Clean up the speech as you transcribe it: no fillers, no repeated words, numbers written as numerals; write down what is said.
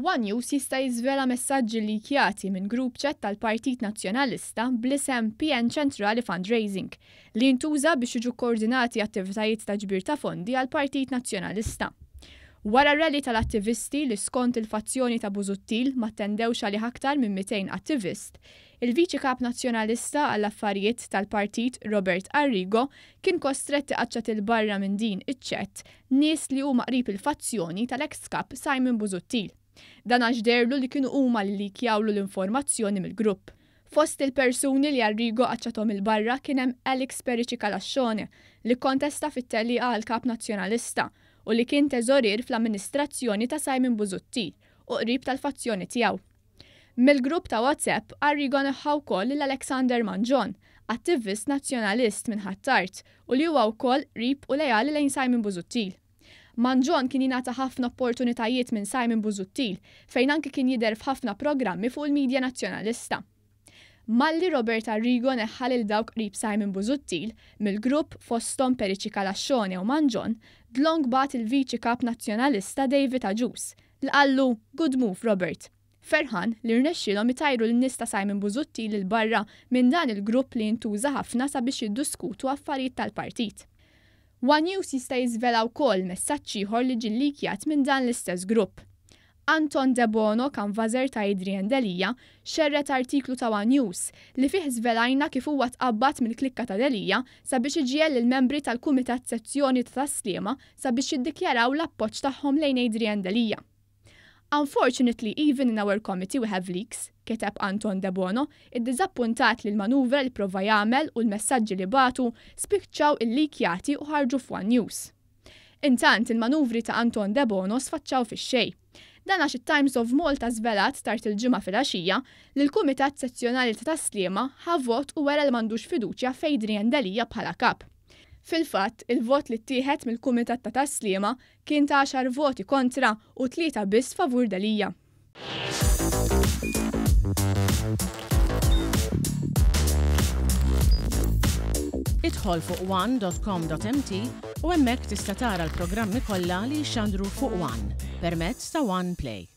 One News jista' jiżvela messaġġi likjati minn grupp ċett tal-Partit Nazzjonalista bl-isem PN Ċentrali Fundraising li jintuża biex jiġu koordinati attivitajiet ta' ġbir ta' fondi għall-Partit Nazzjonalista. Wara rally tal-attivisti li skont il-fazzjoni ta' Busuttil ma ttendewx għalih aktar minn 200 attivist, il-Viċi Kap Nazzjonalista għall-affarijiet tal-Partit Robert Arrigo kien kostret iqaċċat il-barra minn din iċ-ċett nies li huma qrib il-fazzjoni tal-ex kap Simon Busuttil. Dan għax derlu li kienu huma li likjawlu l-informazzjoni mill-grupp. Fost il-persuni li Arrigo qaċċathom il-barra kien hemm Alex Perici Calaxxone li kontesta fit-telliqa għall-Kap Nazzjonalista u li kien teżorir fl-amministrazzjoni ta' Simon Busuttil u qrib tal-fazzjoni tiegħu. Mill-grupp ta' WhatsApp Arrigo neħħa wkoll l-Alexander Manjon, attivist nazzjonalist minn Ħattart u li huwa wkoll qrib u lejali lejn Simon Busuttil. Manjon kien jingħata ħafna opportunitajiet minn Simon Busuttil fejn anke kien jidher f'ħafna programmi fuq il-medja nazzjonalista. Malli Robert Arrigo neħħa lil dawk qrib Simon Busuttil mill-grupp fosthom Perici Calaxxone u Manjon, dlong bat il-Viċi Kap Nazzjonalista David Aġus li qallu "Good move, Robert." Ferħan li rnexxielhom itajru lin-nies ta' Simon Busuttil il barra minn dan il-grupp li jintuża ħafna sabiex jiddiskutu affarijiet tal-partit. One News jista' jiżvela wkoll messaġġ ieħor li ġie likjat minn dan l-istess grupp. Anton De Bono, kanvażer ta' Adrian Delija, xerret artiklu ta' One News li fih żvelajna kif huwa tqabbad mill-klikka ta' Delija sabiex iġiel il-membri tal-Kumitat Sezzjoni ta' Taslima sabiex jiddikjaraw l-appoġġ tagħhom lejn Adrian Delija. Unfortunately, even in our committee we have leaks, keteb Anton De Bono, id-diżappuntat li l-manuvra li prova jagħmel u l-messaġġi li batu spiċċaw il-likjati u ħarġu f'One News. Intant il-manuvri ta' Anton De Bono sfaċċaw fix-xejn. Dan għax it-Times of Malta żvelat tard il-ġimgħa filgħaxija li l-Kumitat Sezzjonali ta' Taslima ħavvot u wera li m'għandux fiduċja f'Adrian Delija bħala kap. Fil-fatt, il-vot li ttieħed mill-Kumitat ta' Taslima kien ta' 10 voti kontra u 3 biss favur Delija. Idħol fuq one.com.mt u hemmhekk tista' tara l-programmi kollha li jxandru fuq One permezz ta' One Play.